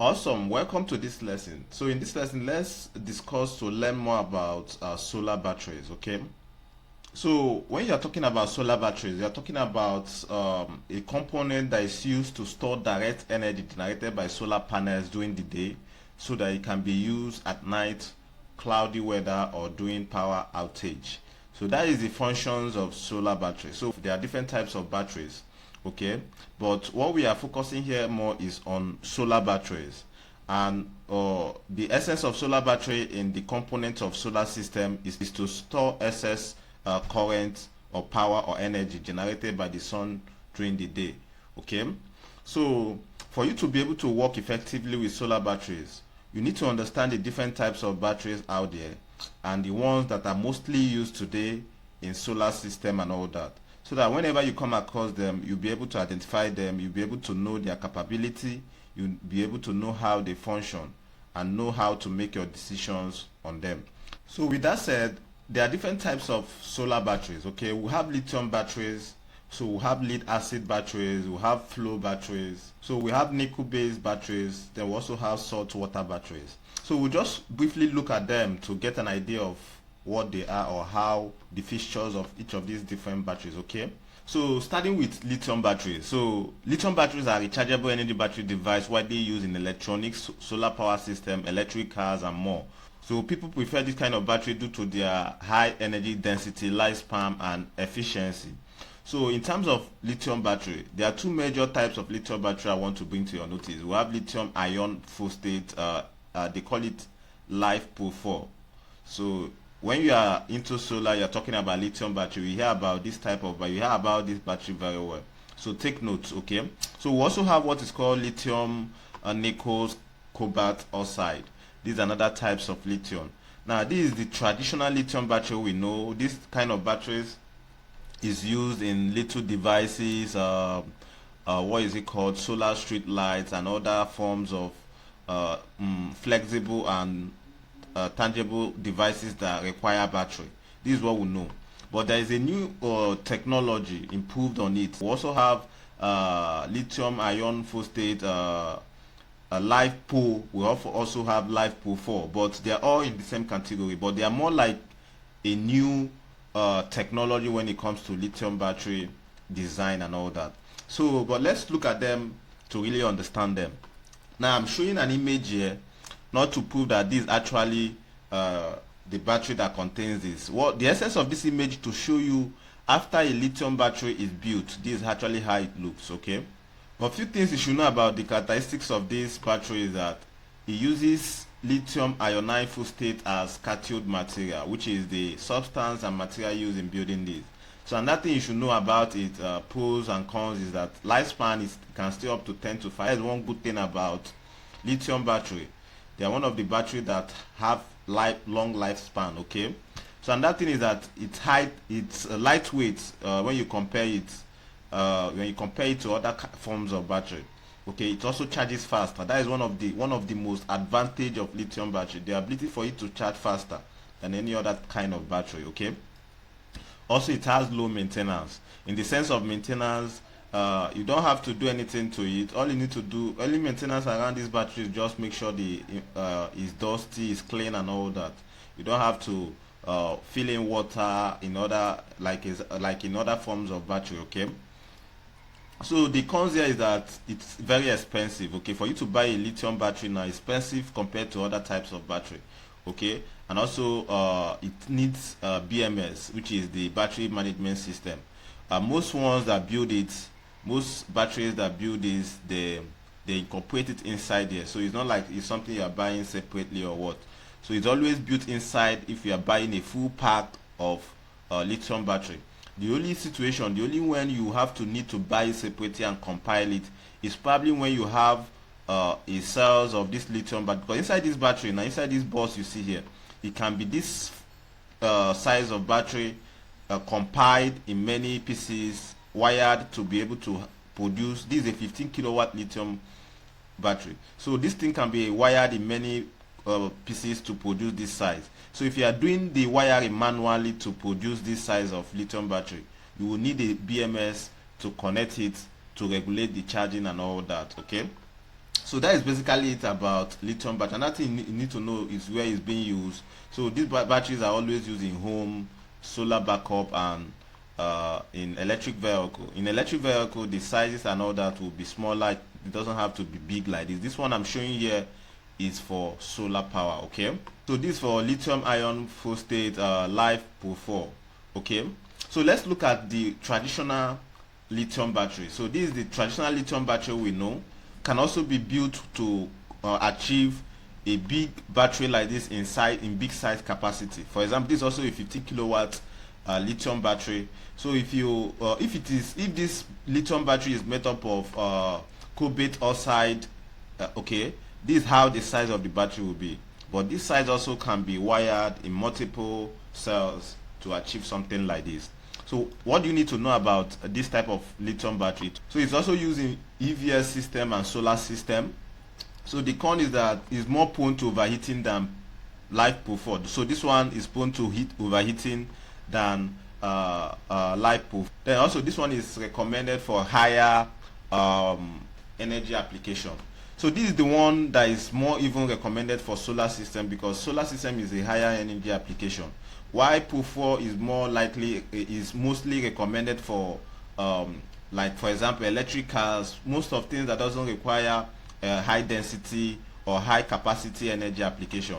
Awesome, welcome to this lesson. So in this lesson, let's discuss to learn more about solar batteries, okay? So when you're talking about solar batteries, you're talking about a component that is used to store direct energy generated by solar panels during the day so that it can be used at night, cloudy weather, or during power outage. So that is the functions of solar batteries. So there are different types of batteries, okay, but what we are focusing here more is on solar batteries. And the essence of solar battery in the component of solar system is to store excess current or power or energy generated by the sun during the day, okay. So for you to be able to work effectively with solar batteries, you need to understand the different types of batteries out there and the ones that are mostly used today in solar system and all that, so that whenever you come across them, you'll be able to identify them, you'll be able to know their capability, you'll be able to know how they function and know how to make your decisions on them. So with that said, there are different types of solar batteries, okay. We have lithium batteries, so we have lead acid batteries, we have flow batteries, so we have nickel based batteries, then we also have salt water batteries. So we'll just briefly look at them to get an idea of what they are or how the fixtures of each of these different batteries, okay. So starting with lithium batteries. So lithium batteries are rechargeable energy battery device widely used in electronics, solar power system, electric cars and more. So people prefer this kind of battery due to their high energy density, lifespan and efficiency. So in terms of lithium battery, there are two major types of lithium battery I want to bring to your notice. We have lithium ion phosphate, they call it LiFePO4. So when you are into solar, you're talking about lithium battery, you hear about this type of, but you hear about this battery very well. So take notes, okay. So we also have what is called lithium nickel cobalt oxide. These are another types of lithium. Now this is the traditional lithium battery we know. This kind of batteries is used in little devices, what is it called, solar street lights and other forms of flexible and tangible devices that require battery. This is what we know, but there is a new technology improved on it. We also have lithium ion phosphate, LiFePO. We also have LiFePO4, but they are all in the same category, but they are more like a new technology when it comes to lithium battery design and all that. So but let's look at them to really understand them. Now I'm showing an image here not to prove that this is actually the battery that contains this. What the essence of this image to show you after a lithium battery is built, this is actually how it looks, okay. But a few things you should know about the characteristics of this battery is that it uses lithium iodine phosphate as cathode material, which is the substance and material used in building this. So another thing you should know about it, pros and cons, is that lifespan can stay up to 10 to 5. That's one good thing about lithium battery. They are one of the batteries that have long lifespan, okay. So another thing is that it's lightweight when you compare it to other forms of battery, okay. It also charges faster. That is one of the most advantage of lithium battery, the ability for it to charge faster than any other kind of battery, okay. Also it has low maintenance. In the sense of maintenance, you don't have to do anything to it. All you need to do, early maintenance around this battery, is just make sure the is dusty, is clean and all that. You don't have to fill in water in other, like in other forms of battery, okay. So the cons here is that it's very expensive, okay. For you to buy a lithium battery now, expensive compared to other types of battery, okay. And also it needs BMS, which is the battery management system. Most batteries that build this, they incorporate it inside here, so it's not like it's something you are buying separately or what. So it's always built inside if you are buying a full pack of lithium battery. The only when you have to need to buy it separately and compile it is probably when you have a cells of this lithium battery, because inside this battery, now inside this box you see here, it can be this size of battery compiled in many pieces, wired to be able to produce. This is a 15 kilowatt lithium battery, so this thing can be wired in many pieces to produce this size. So if you are doing the wiring manually to produce this size of lithium battery, you will need a BMS to connect it to regulate the charging and all that, okay. So that is basically it about lithium battery. Another thing you need to know is where it's being used. So these batteries are always used in home, solar backup, and in electric vehicle. In electric vehicle, the sizes and all that will be smaller. It doesn't have to be big like this. This one I'm showing here is for solar power. Okay, so this for lithium ion phosphate LiFePO4. Okay, so let's look at the traditional lithium battery. So this is the traditional lithium battery we know. Can also be built to achieve a big battery like this in big size capacity. For example, this is also a 50 kilowatt lithium battery. So if this lithium battery is made up of cobalt oxide, okay, this is how the size of the battery will be. But this size also can be wired in multiple cells to achieve something like this. So what do you need to know about this type of lithium battery? So it's also using EVS system and solar system. So the con is that it's more prone to overheating than LiFePO4. So this one is prone to overheating than LiFePO4. Then also this one is recommended for higher energy application. So this is the one that is more even recommended for solar system, because solar system is a higher energy application. Why PO4 is mostly recommended for like for example electric cars, most of things that doesn't require high density or high capacity energy application.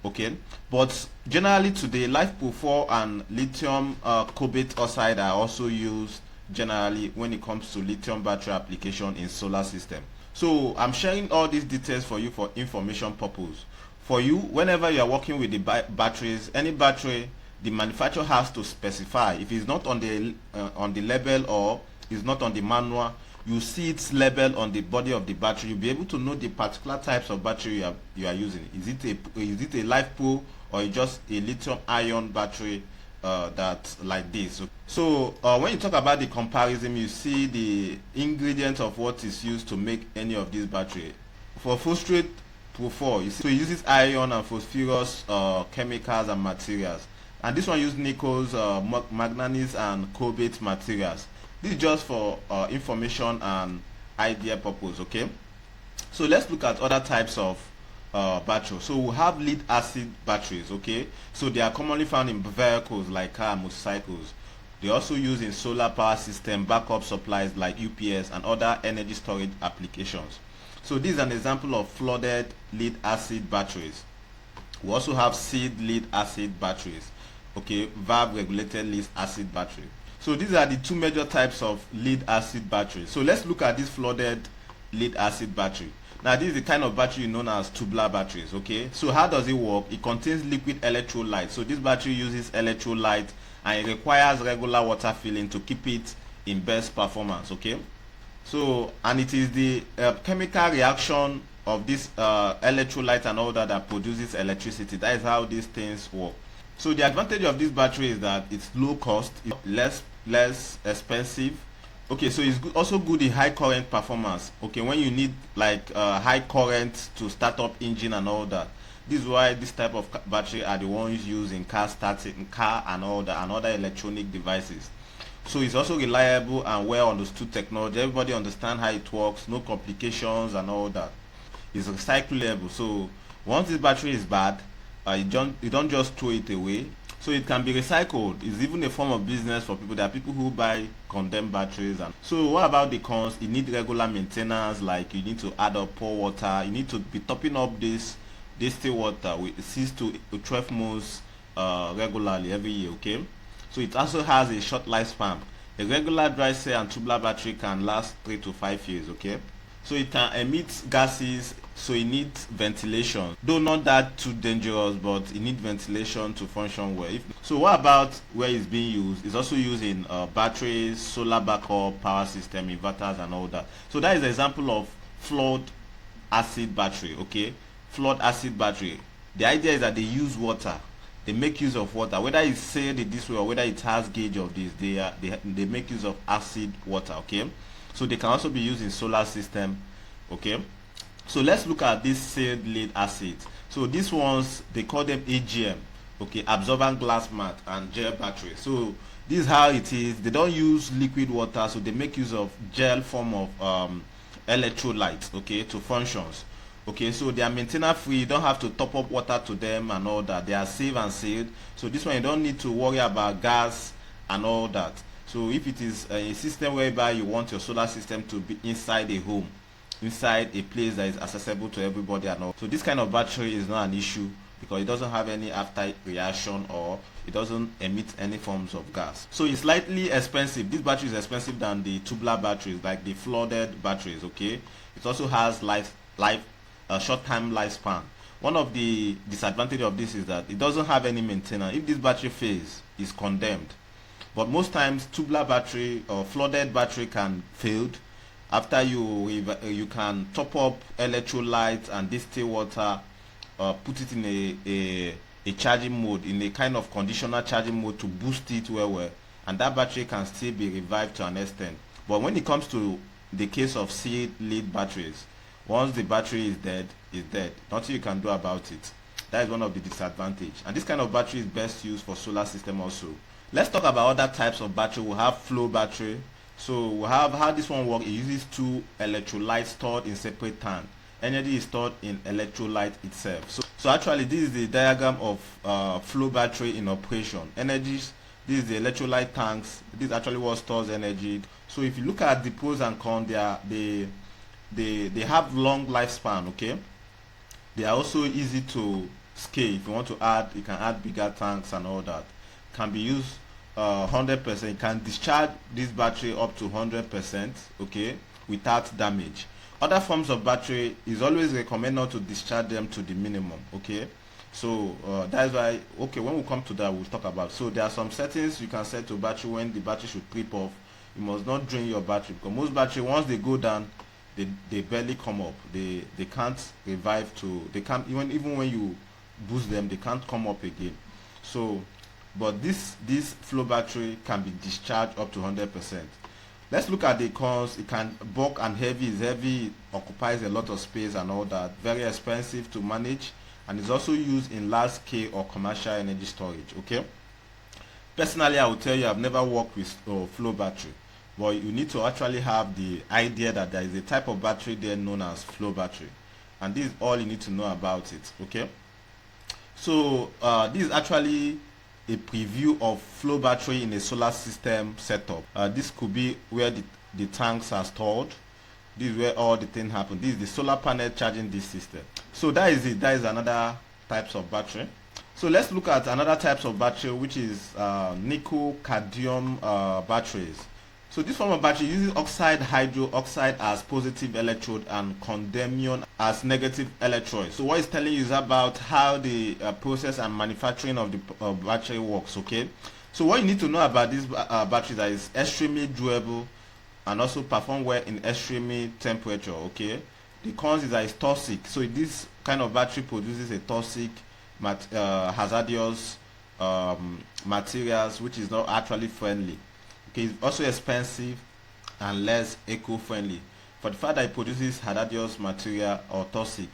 Okay, but generally today LiFePO4 and lithium cobalt oxide are also used generally when it comes to lithium battery application in solar system. So I'm sharing all these details for you for information purpose. For you, whenever you are working with the batteries, any battery, the manufacturer has to specify. If it's not on the label or is not on the manual, you see its label on the body of the battery. You'll be able to know the particular types of battery you are using. Is it a LiFePO or just a lithium ion battery that like this? So when you talk about the comparison, you see the ingredients of what is used to make any of these battery. For phosphate PO4, so it uses iron and phosphorus chemicals and materials, and this one uses nickels, manganese and cobalt materials. This is just for information and idea purpose. Okay, so let's look at other types of batteries. So we have lead acid batteries. Okay, so they are commonly found in vehicles like car and motorcycles. They also use in solar power system, backup supplies like UPS and other energy storage applications. So this is an example of flooded lead acid batteries. We also have seed lead acid batteries. Okay, valve regulated lead acid battery. So these are the two major types of lead acid batteries. So let's look at this flooded lead acid battery. Now this is the kind of battery known as tubular batteries. Okay, so how does it work? It contains liquid electrolyte. So this battery uses electrolyte and it requires regular water filling to keep it in best performance. Okay, so and it is the chemical reaction of this electrolyte and all that produces electricity. That is how these things work. So the advantage of this battery is that it's low cost, it's less expensive. Okay, so it's also good in high current performance. Okay, when you need like high current to start up engine and all that. This is why this type of battery are the ones used in car starting, car and all that, and other electronic devices. So it's also reliable and well understood technology. Everybody understand how it works, no complications and all that. It's recyclable. So once this battery is bad, you don't just throw it away. So it can be recycled. It's even a form of business for people. There are people who buy condemned batteries. And so what about the cons? You need regular maintenance, like you need to add up pour water. You need to be topping up this still water with 6 to 12 months regularly every year. Okay, so it also has a short lifespan. A regular dry cell and tubular battery can last 3 to 5 years. Okay, so it can emit gases, so it needs ventilation, though not that too dangerous, but it needs ventilation to function well. So what about where it's being used? It's also used in batteries, solar backup, power system, inverters and all that. So that is an example of flood acid battery. Okay, flood acid battery. The idea is that they use water, they make use of water, whether it's said this way or whether it has gauge of this, they make use of acid water. Okay, so they can also be used in solar system. Okay, so let's look at this sealed lead acid. So these ones, they call them AGM. Okay, absorbent glass mat and gel battery. So this is how it is. They don't use liquid water, so they make use of gel form of electrolytes, okay, to functions. Okay, so they are maintenance free. You don't have to top up water to them and all that. They are safe and sealed. So this one you don't need to worry about gas and all that. So if it is a system whereby you want your solar system to be inside a home, inside a place that is accessible to everybody and all, so this kind of battery is not an issue because it doesn't have any after reaction or it doesn't emit any forms of gas. So it's slightly expensive. This battery is expensive than the tubular batteries, like the flooded batteries. Okay, it also has short-term lifespan. One of the disadvantages of this is that it doesn't have any maintenance. If this battery fails, it's condemned. But most times tubular battery or flooded battery can fail. After you can top up electrolytes and distill water, put it in a charging mode, in a kind of conditional charging mode to boost it well, and that battery can still be revived to an extent. But when it comes to the case of sealed lead batteries, once the battery is dead, it's dead. Nothing you can do about it. That is one of the disadvantages. And this kind of battery is best used for solar system also. Let's talk about other types of battery. We have flow battery. So we have how this one works. It uses two electrolytes stored in separate tank. Energy is stored in electrolyte itself. So actually this is the diagram of flow battery in operation. Energies, this is the electrolyte tanks. This is actually what stores energy. So if you look at the pros and cons, they have long lifespan. Okay, they are also easy to scale. If you want to add, you can add bigger tanks and all that. Can be used 100%. Can discharge this battery up to 100%, okay, without damage. Other forms of battery is always recommended not to discharge them to the minimum. Okay, so that's why, okay, when we come to that, we'll talk about. So there are some settings you can set to battery when the battery should trip off. You must not drain your battery, because most battery, once they go down, they barely come up. They can't revive to, they can't, even when you boost them, they can't come up again. So but this flow battery can be discharged up to 100%. Let's look at the cons. It can bulk and heavy. Is heavy, it occupies a lot of space and all that. Very expensive to manage, and is also used in large scale or commercial energy storage. Okay, personally I will tell you I've never worked with flow battery, but you need to actually have the idea that there is a type of battery there known as flow battery, and this is all you need to know about it. Okay, so this is actually a preview of flow battery in a solar system setup. This could be where the tanks are stored. This is where all the thing happen. This is the solar panel charging this system. So that is it. That is another types of battery. So let's look at another types of battery, which is nickel cadmium batteries. So this form of battery uses oxide hydroxide as positive electrode and cadmium as negative electrode. So what it's telling you is about how the process and manufacturing of the battery works. Okay, so what you need to know about this battery that is extremely durable and also perform well in extreme temperature. Okay, the cons is that it's toxic. So this kind of battery produces a toxic hazardous materials, which is not actually friendly. Okay, it's also expensive and less eco-friendly. For the fact that it produces hazardous material or toxic,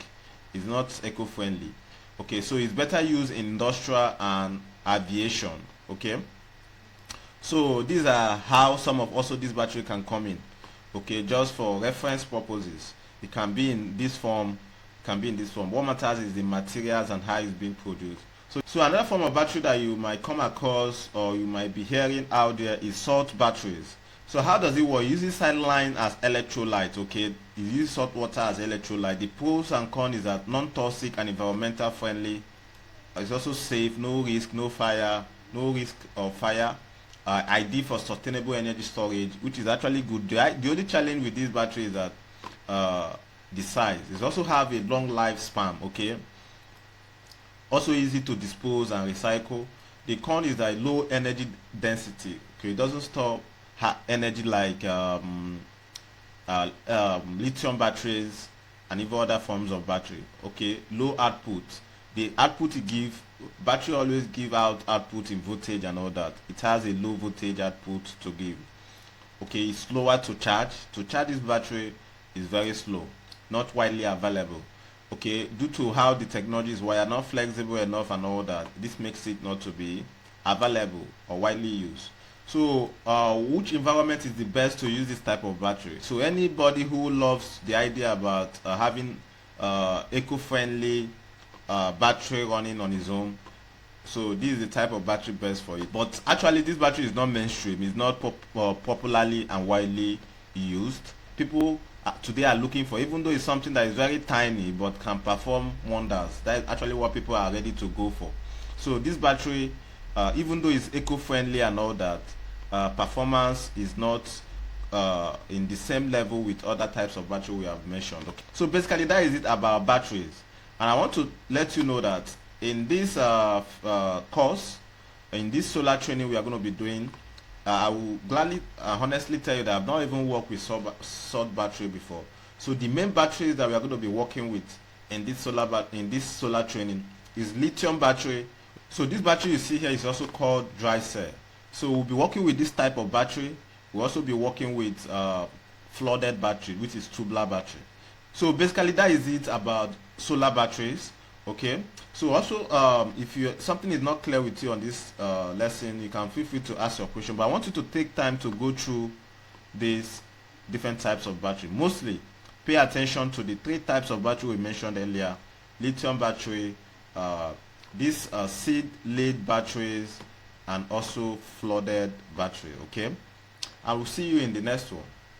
it's not eco-friendly. Okay, so it's better used in industrial and aviation. Okay, so these are how some of also this battery can come in. Okay, just for reference purposes, it can be in this form, what matters is the materials and how it's being produced. So another form of battery that you might come across or you might be hearing out there is salt batteries. So how does it work? It uses saline as electrolyte. Okay, it uses salt water as electrolyte. The pros and cons is that non-toxic and environmental friendly. It's also safe, no risk, no risk of fire. Ideal for sustainable energy storage, which is actually good. The only challenge with this battery is that the size. It also have a long lifespan. Okay, also easy to dispose and recycle. The con is that low energy density. Okay, it doesn't store energy like lithium batteries and even other forms of battery. Okay, low output. The output it give, battery always give out output in voltage and all that. It has a low voltage output to give. Okay, it's slower to charge. To charge this battery is very slow, not widely available. Okay, due to how the technology is wired, not flexible enough and all that, this makes it not to be available or widely used. So which environment is the best to use this type of battery? So anybody who loves the idea about having eco-friendly battery running on his own, so this is the type of battery best for it. But actually this battery is not mainstream, it's not popularly and widely used. People today are looking for, even though it's something that is very tiny but can perform wonders. That is actually what people are ready to go for. So this battery, even though it's eco-friendly and all that, performance is not in the same level with other types of battery we have mentioned. Okay. So basically that is it about batteries, and I want to let you know that in this course, in this solar training we are going to be doing, I will gladly honestly tell you that I've not even worked with salt battery before. So the main batteries that we are going to be working with in this solar training is lithium battery. So this battery you see here is also called dry cell. So we'll be working with this type of battery. We'll also be working with flooded battery, which is tubular battery. So basically that is it about solar batteries. Okay, so also if something is not clear with you on this lesson, you can feel free to ask your question, but I want you to take time to go through these different types of battery. Mostly pay attention to the 3 types of battery we mentioned earlier: lithium battery, these seed lead batteries, and also flooded battery. Okay, I will see you in the next one.